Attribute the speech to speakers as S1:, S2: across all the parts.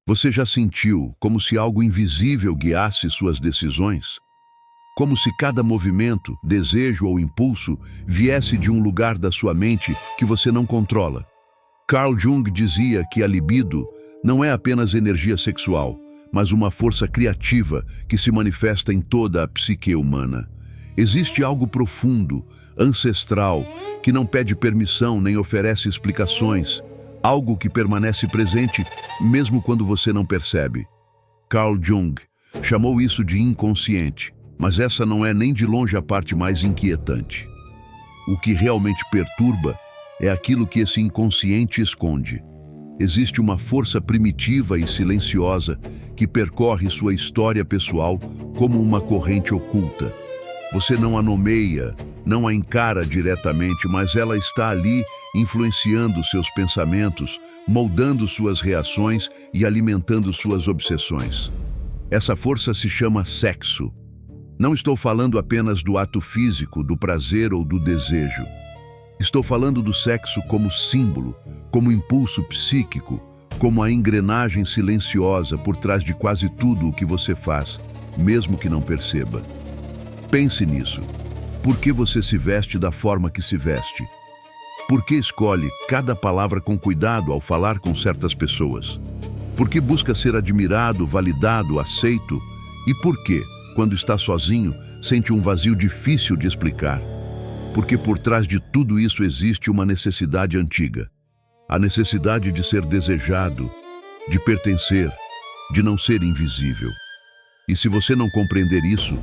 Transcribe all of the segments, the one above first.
S1: Você já sentiu como se algo invisível guiasse suas decisões? Como se cada movimento, desejo ou impulso viesse de um lugar da sua mente que você não controla? Carl Jung dizia que a libido não é apenas energia sexual, mas uma força criativa que se manifesta em toda a psique humana. Existe algo profundo, ancestral, que não pede permissão nem oferece explicações, algo que permanece presente mesmo quando você não percebe. Carl Jung chamou isso de inconsciente, mas essa não é nem de longe a parte mais inquietante. O que realmente perturba é aquilo que esse inconsciente esconde. Existe uma força primitiva e silenciosa que percorre sua história pessoal como uma corrente oculta. Você não a nomeia, não a encara diretamente, mas ela está ali influenciando seus pensamentos, moldando suas reações e alimentando suas obsessões. Essa força se chama sexo. Não estou falando apenas do ato físico, do prazer ou do desejo. Estou falando do sexo como símbolo, como impulso psíquico, como a engrenagem silenciosa por trás de quase tudo o que você faz, mesmo que não perceba. Pense nisso. Por que você se veste da forma que se veste? Por que escolhe cada palavra com cuidado ao falar com certas pessoas? Por que busca ser admirado, validado, aceito? E por que, quando está sozinho, sente um vazio difícil de explicar? Porque por trás de tudo isso existe uma necessidade antiga. A necessidade de ser desejado, de pertencer, de não ser invisível. E se você não compreender isso,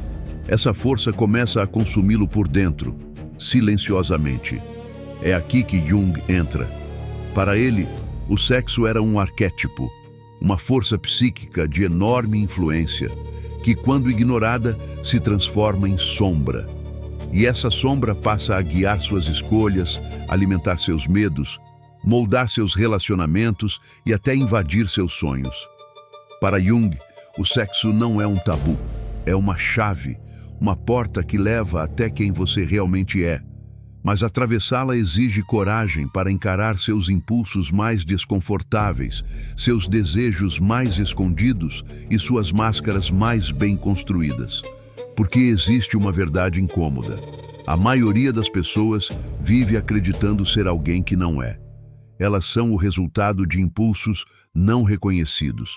S1: essa força começa a consumi-lo por dentro, silenciosamente. É aqui que Jung entra. Para ele, o sexo era um arquétipo, uma força psíquica de enorme influência, que, quando ignorada, se transforma em sombra. E essa sombra passa a guiar suas escolhas, alimentar seus medos, moldar seus relacionamentos e até invadir seus sonhos. Para Jung, o sexo não é um tabu, é uma chave, uma porta que leva até quem você realmente é. Mas atravessá-la exige coragem para encarar seus impulsos mais desconfortáveis, seus desejos mais escondidos e suas máscaras mais bem construídas. Porque existe uma verdade incômoda. A maioria das pessoas vive acreditando ser alguém que não é. Elas são o resultado de impulsos não reconhecidos.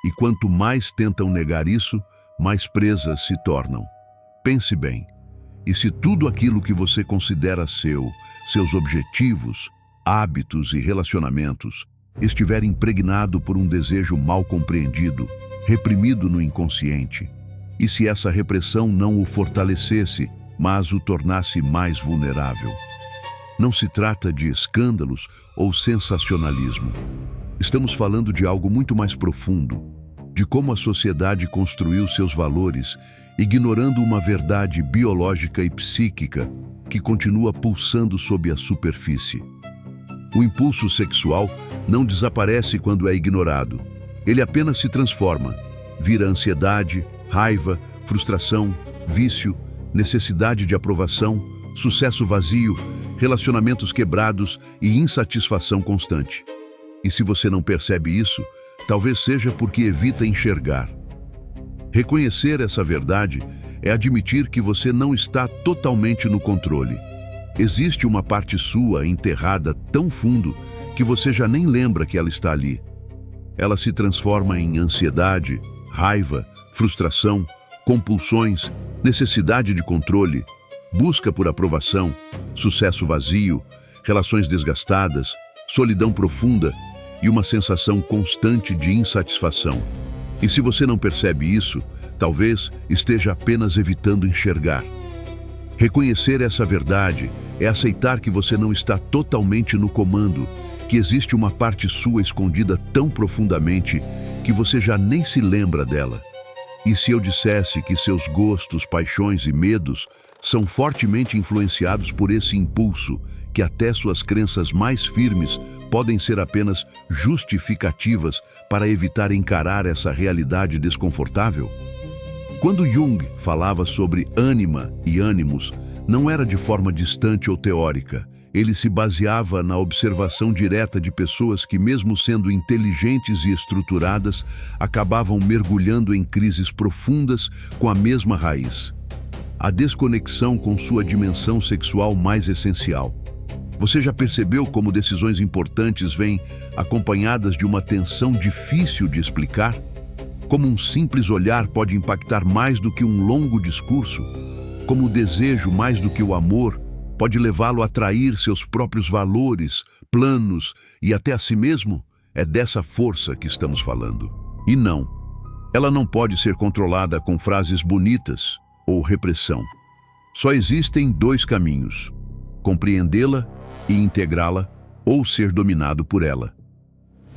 S1: E quanto mais tentam negar isso, mais presas se tornam. Pense bem. E se tudo aquilo que você considera seus objetivos, hábitos e relacionamentos, estiver impregnado por um desejo mal compreendido, reprimido no inconsciente, e se essa repressão não o fortalecesse, mas o tornasse mais vulnerável? Não se trata de escândalos ou sensacionalismo. Estamos falando de algo muito mais profundo, de como a sociedade construiu seus valores, ignorando uma verdade biológica e psíquica que continua pulsando sob a superfície. O impulso sexual não desaparece quando é ignorado. Ele apenas se transforma, vira ansiedade, raiva, frustração, vício, necessidade de aprovação, sucesso vazio, relacionamentos quebrados e insatisfação constante. E se você não percebe isso, talvez seja porque evita enxergar. Reconhecer essa verdade é admitir que você não está totalmente no controle. Existe uma parte sua enterrada tão fundo que você já nem lembra que ela está ali. Ela se transforma em ansiedade, raiva, frustração, compulsões, necessidade de controle, busca por aprovação, sucesso vazio, relações desgastadas, solidão profunda e uma sensação constante de insatisfação. E se você não percebe isso, talvez esteja apenas evitando enxergar. Reconhecer essa verdade é aceitar que você não está totalmente no comando, que existe uma parte sua escondida tão profundamente que você já nem se lembra dela. E se eu dissesse que seus gostos, paixões e medos são fortemente influenciados por esse impulso, que até suas crenças mais firmes podem ser apenas justificativas para evitar encarar essa realidade desconfortável? Quando Jung falava sobre ânima e ânimos, não era de forma distante ou teórica. Ele se baseava na observação direta de pessoas que, mesmo sendo inteligentes e estruturadas, acabavam mergulhando em crises profundas com a mesma raiz: a desconexão com sua dimensão sexual mais essencial. Você já percebeu como decisões importantes vêm acompanhadas de uma tensão difícil de explicar? Como um simples olhar pode impactar mais do que um longo discurso? Como o desejo, mais do que o amor, pode levá-lo a trair seus próprios valores, planos e até a si mesmo? É dessa força que estamos falando. E não, ela não pode ser controlada com frases bonitas ou repressão. Só existem dois caminhos: compreendê-la e integrá-la, ou ser dominado por ela.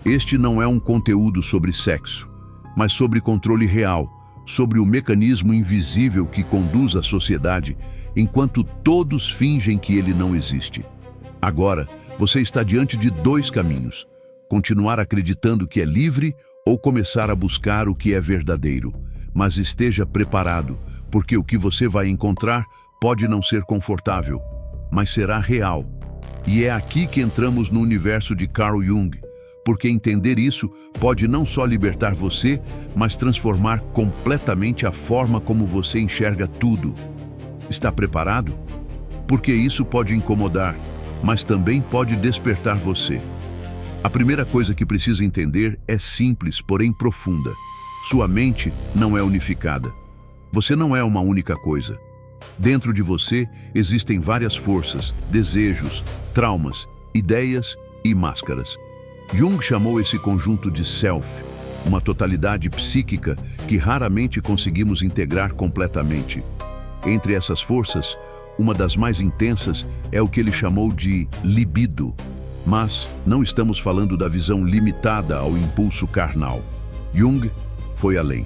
S1: Este não é um conteúdo sobre sexo, mas sobre controle real, sobre o mecanismo invisível que conduz a sociedade, enquanto todos fingem que ele não existe. Agora, você está diante de dois caminhos: continuar acreditando que é livre ou começar a buscar o que é verdadeiro. Mas esteja preparado, porque o que você vai encontrar pode não ser confortável, mas será real. E é aqui que entramos no universo de Carl Jung, porque entender isso pode não só libertar você, mas transformar completamente a forma como você enxerga tudo. Está preparado? Porque isso pode incomodar, mas também pode despertar você. A primeira coisa que precisa entender é simples, porém profunda. Sua mente não é unificada. Você não é uma única coisa. Dentro de você existem várias forças, desejos, traumas, ideias e máscaras. Jung chamou esse conjunto de self, uma totalidade psíquica que raramente conseguimos integrar completamente. Entre essas forças, uma das mais intensas é o que ele chamou de libido. Mas não estamos falando da visão limitada ao impulso carnal. Jung foi além.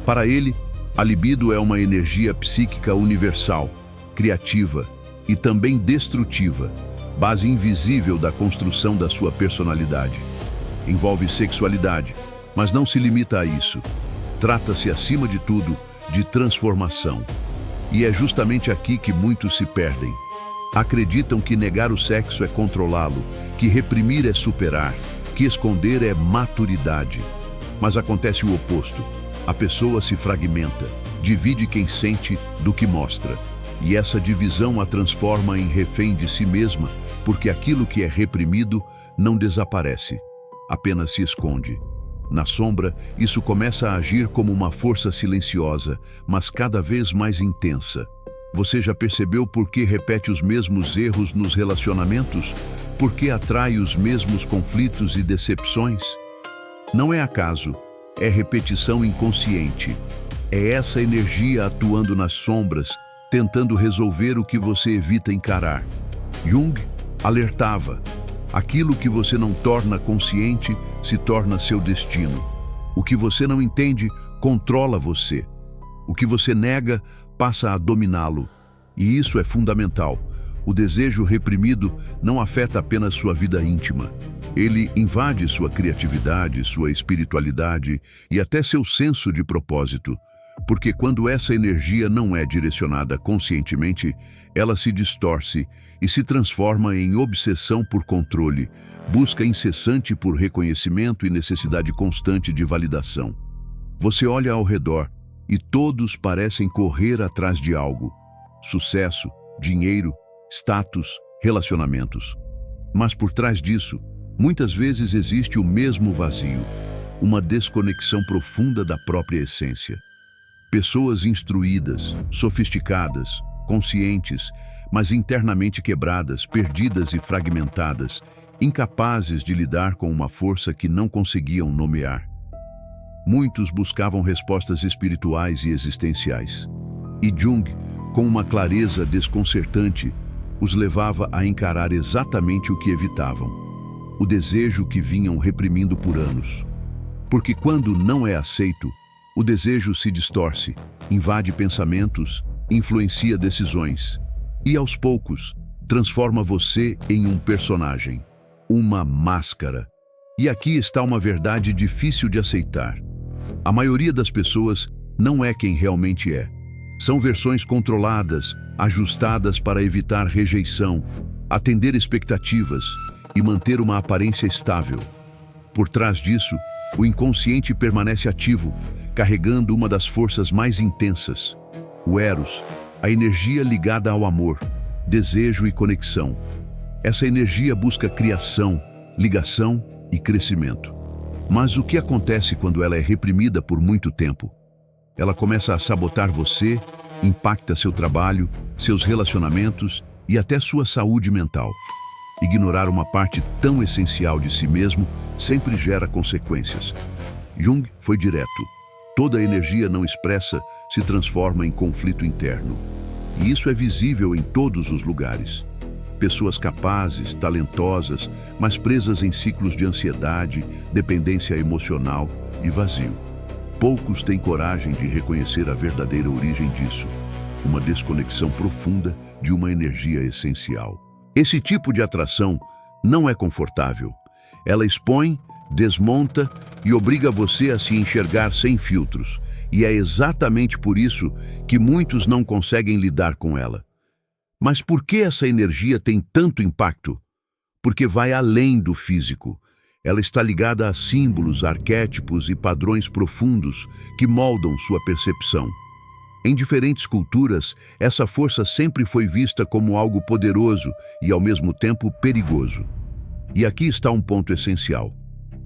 S1: Para ele, a libido é uma energia psíquica universal, criativa e também destrutiva, base invisível da construção da sua personalidade. Envolve sexualidade, mas não se limita a isso. Trata-se, acima de tudo, de transformação. E é justamente aqui que muitos se perdem. Acreditam que negar o sexo é controlá-lo, que reprimir é superar, que esconder é maturidade. Mas acontece o oposto. A pessoa se fragmenta, divide quem sente do que mostra. E essa divisão a transforma em refém de si mesma, porque aquilo que é reprimido não desaparece, apenas se esconde. Na sombra, isso começa a agir como uma força silenciosa, mas cada vez mais intensa. Você já percebeu por que repete os mesmos erros nos relacionamentos? Por que atrai os mesmos conflitos e decepções? Não é acaso, é repetição inconsciente. É essa energia atuando nas sombras, tentando resolver o que você evita encarar. Jung alertava: aquilo que você não torna consciente se torna seu destino. O que você não entende controla você. O que você nega passa a dominá-lo. E isso é fundamental. O desejo reprimido não afeta apenas sua vida íntima. Ele invade sua criatividade, sua espiritualidade e até seu senso de propósito. Porque quando essa energia não é direcionada conscientemente, ela se distorce e se transforma em obsessão por controle, busca incessante por reconhecimento e necessidade constante de validação. Você olha ao redor e todos parecem correr atrás de algo: sucesso, dinheiro, status, relacionamentos. Mas por trás disso, muitas vezes existe o mesmo vazio, uma desconexão profunda da própria essência. Pessoas instruídas, sofisticadas, conscientes, mas internamente quebradas, perdidas e fragmentadas, incapazes de lidar com uma força que não conseguiam nomear. Muitos buscavam respostas espirituais e existenciais. E Jung, com uma clareza desconcertante, os levava a encarar exatamente o que evitavam: o desejo que vinham reprimindo por anos. Porque quando não é aceito, o desejo se distorce, invade pensamentos, influencia decisões e, aos poucos, transforma você em um personagem, uma máscara. E aqui está uma verdade difícil de aceitar. A maioria das pessoas não é quem realmente é. São versões controladas, ajustadas para evitar rejeição, atender expectativas e manter uma aparência estável. Por trás disso, o inconsciente permanece ativo, carregando uma das forças mais intensas, o Eros, a energia ligada ao amor, desejo e conexão. Essa energia busca criação, ligação e crescimento. Mas o que acontece quando ela é reprimida por muito tempo? Ela começa a sabotar você, impacta seu trabalho, seus relacionamentos e até sua saúde mental. Ignorar uma parte tão essencial de si mesmo sempre gera consequências. Jung foi direto. Toda energia não expressa se transforma em conflito interno. E isso é visível em todos os lugares. Pessoas capazes, talentosas, mas presas em ciclos de ansiedade, dependência emocional e vazio. Poucos têm coragem de reconhecer a verdadeira origem disso, uma desconexão profunda de uma energia essencial. Esse tipo de atração não é confortável. Ela expõe, desmonta e obriga você a se enxergar sem filtros. E é exatamente por isso que muitos não conseguem lidar com ela. Mas por que essa energia tem tanto impacto? Porque vai além do físico. Ela está ligada a símbolos, arquétipos e padrões profundos que moldam sua percepção. Em diferentes culturas, essa força sempre foi vista como algo poderoso e, ao mesmo tempo, perigoso. E aqui está um ponto essencial.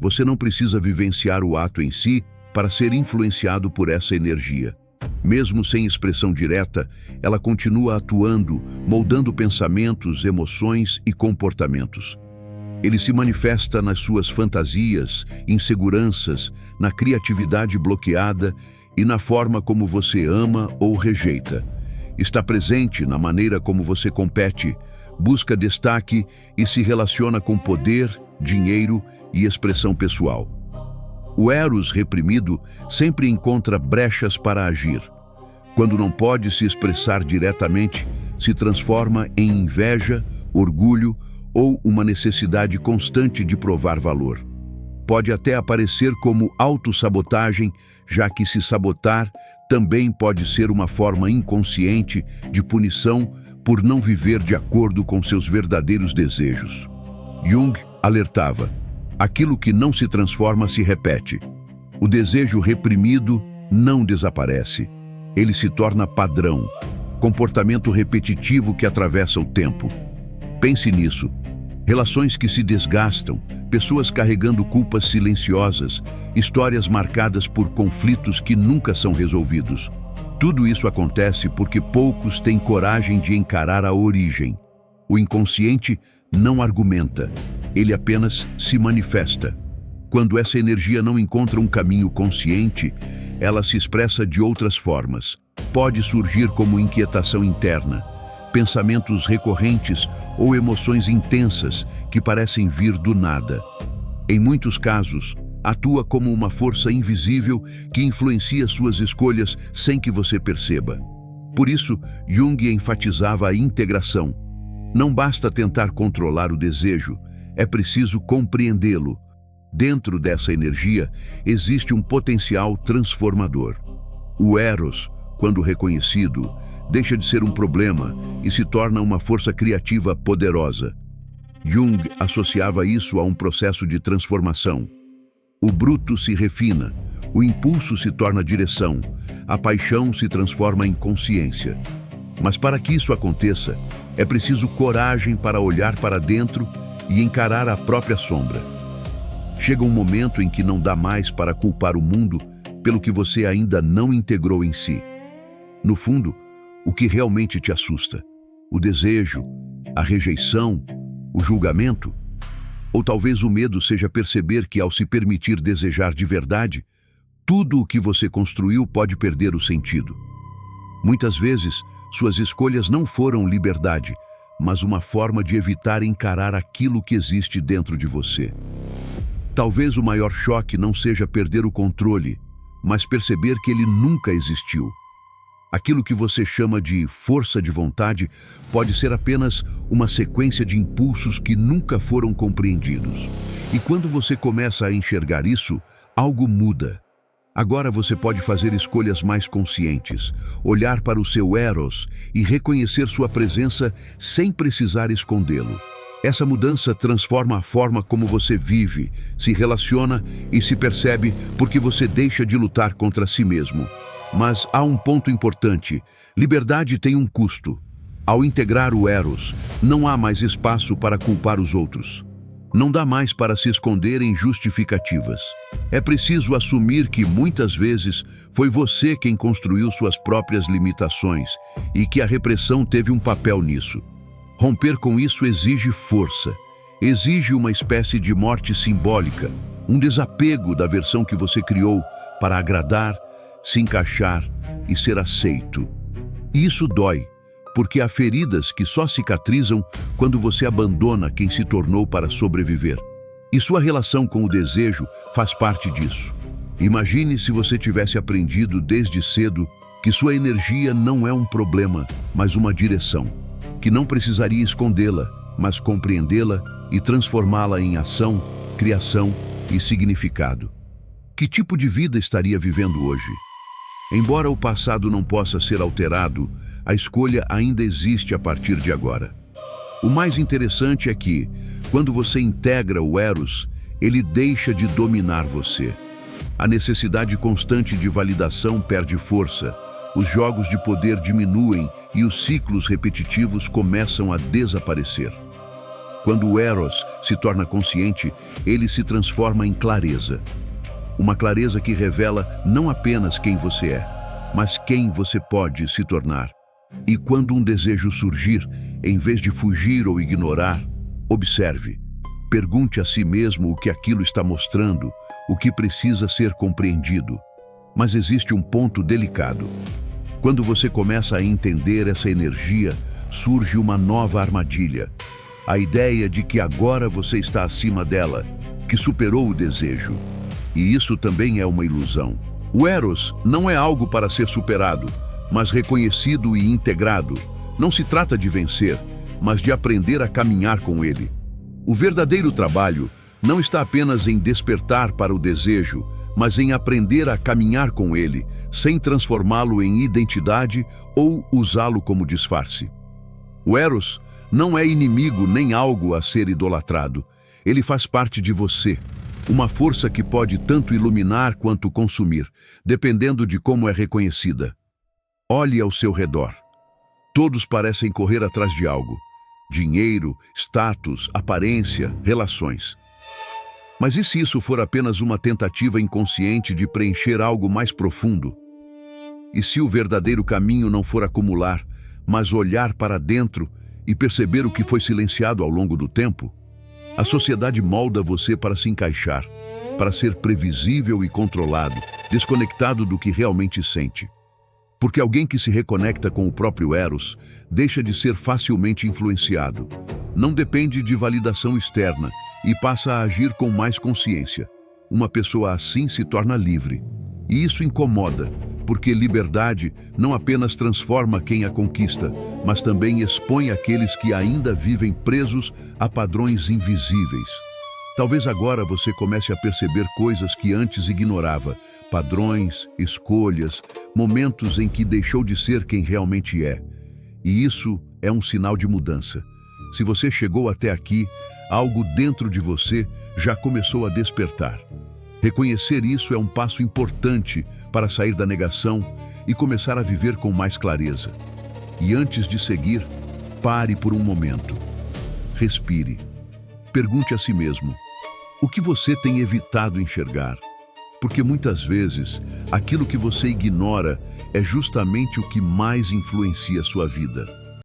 S1: Você não precisa vivenciar o ato em si para ser influenciado por essa energia. Mesmo sem expressão direta, ela continua atuando, moldando pensamentos, emoções e comportamentos. Ele se manifesta nas suas fantasias, inseguranças, na criatividade bloqueada e na forma como você ama ou rejeita. Está presente na maneira como você compete, busca destaque e se relaciona com poder, dinheiro e expressão pessoal. O Eros reprimido sempre encontra brechas para agir. Quando não pode se expressar diretamente, se transforma em inveja, orgulho ou uma necessidade constante de provar valor. Pode até aparecer como autossabotagem, já que se sabotar também pode ser uma forma inconsciente de punição por não viver de acordo com seus verdadeiros desejos. Jung alertava: aquilo que não se transforma se repete. O desejo reprimido não desaparece. Ele se torna padrão, comportamento repetitivo que atravessa o tempo. Pense nisso. Relações que se desgastam, pessoas carregando culpas silenciosas, histórias marcadas por conflitos que nunca são resolvidos. Tudo isso acontece porque poucos têm coragem de encarar a origem. O inconsciente não argumenta, ele apenas se manifesta. Quando essa energia não encontra um caminho consciente, ela se expressa de outras formas. Pode surgir como inquietação interna, pensamentos recorrentes ou emoções intensas que parecem vir do nada. Em muitos casos, atua como uma força invisível que influencia suas escolhas sem que você perceba. Por isso, Jung enfatizava a integração. Não basta tentar controlar o desejo, é preciso compreendê-lo. Dentro dessa energia, existe um potencial transformador. O Eros, quando reconhecido, deixa de ser um problema e se torna uma força criativa poderosa. Jung associava isso a um processo de transformação. O bruto se refina, o impulso se torna direção, a paixão se transforma em consciência. Mas para que isso aconteça, é preciso coragem para olhar para dentro e encarar a própria sombra. Chega um momento em que não dá mais para culpar o mundo pelo que você ainda não integrou em si. No fundo, o que realmente te assusta? O desejo, a rejeição, o julgamento? Ou talvez o medo seja perceber que, ao se permitir desejar de verdade, tudo o que você construiu pode perder o sentido. Muitas vezes, suas escolhas não foram liberdade, mas uma forma de evitar encarar aquilo que existe dentro de você. Talvez o maior choque não seja perder o controle, mas perceber que ele nunca existiu. Aquilo que você chama de força de vontade pode ser apenas uma sequência de impulsos que nunca foram compreendidos. E quando você começa a enxergar isso, algo muda. Agora você pode fazer escolhas mais conscientes, olhar para o seu Eros e reconhecer sua presença sem precisar escondê-lo. Essa mudança transforma a forma como você vive, se relaciona e se percebe, porque você deixa de lutar contra si mesmo. Mas há um ponto importante: liberdade tem um custo. Ao integrar o Eros, não há mais espaço para culpar os outros. Não dá mais para se esconder em justificativas. É preciso assumir que muitas vezes foi você quem construiu suas próprias limitações e que a repressão teve um papel nisso. Romper com isso exige força, exige uma espécie de morte simbólica, um desapego da versão que você criou para agradar, se encaixar e ser aceito. E isso dói, porque há feridas que só cicatrizam quando você abandona quem se tornou para sobreviver. E sua relação com o desejo faz parte disso. Imagine se você tivesse aprendido desde cedo que sua energia não é um problema, mas uma direção, que não precisaria escondê-la, mas compreendê-la e transformá-la em ação, criação e significado. Que tipo de vida estaria vivendo hoje? Embora o passado não possa ser alterado, a escolha ainda existe a partir de agora. O mais interessante é que, quando você integra o Eros, ele deixa de dominar você. A necessidade constante de validação perde força, os jogos de poder diminuem e os ciclos repetitivos começam a desaparecer. Quando o Eros se torna consciente, ele se transforma em clareza. Uma clareza que revela não apenas quem você é, mas quem você pode se tornar. E quando um desejo surgir, em vez de fugir ou ignorar, observe. Pergunte a si mesmo o que aquilo está mostrando, o que precisa ser compreendido. Mas existe um ponto delicado. Quando você começa a entender essa energia, surge uma nova armadilha. A ideia de que agora você está acima dela, que superou o desejo. E isso também é uma ilusão. O Eros não é algo para ser superado, mas reconhecido e integrado. Não se trata de vencer, mas de aprender a caminhar com ele. O verdadeiro trabalho não está apenas em despertar para o desejo, mas em aprender a caminhar com ele, sem transformá-lo em identidade ou usá-lo como disfarce. O Eros não é inimigo nem algo a ser idolatrado. Ele faz parte de você. Uma força que pode tanto iluminar quanto consumir, dependendo de como é reconhecida. Olhe ao seu redor. Todos parecem correr atrás de algo: dinheiro, status, aparência, relações. Mas e se isso for apenas uma tentativa inconsciente de preencher algo mais profundo? E se o verdadeiro caminho não for acumular, mas olhar para dentro e perceber o que foi silenciado ao longo do tempo? A sociedade molda você para se encaixar, para ser previsível e controlado, desconectado do que realmente sente. Porque alguém que se reconecta com o próprio Eros deixa de ser facilmente influenciado, não depende de validação externa e passa a agir com mais consciência. Uma pessoa assim se torna livre. E isso incomoda, porque liberdade não apenas transforma quem a conquista, mas também expõe aqueles que ainda vivem presos a padrões invisíveis. Talvez agora você comece a perceber coisas que antes ignorava, padrões, escolhas, momentos em que deixou de ser quem realmente é. E isso é um sinal de mudança. Se você chegou até aqui, algo dentro de você já começou a despertar. Reconhecer isso é um passo importante para sair da negação e começar a viver com mais clareza. E antes de seguir, pare por um momento. Respire. Pergunte a si mesmo: o que você tem evitado enxergar? Porque muitas vezes, aquilo que você ignora é justamente o que mais influencia a sua vida.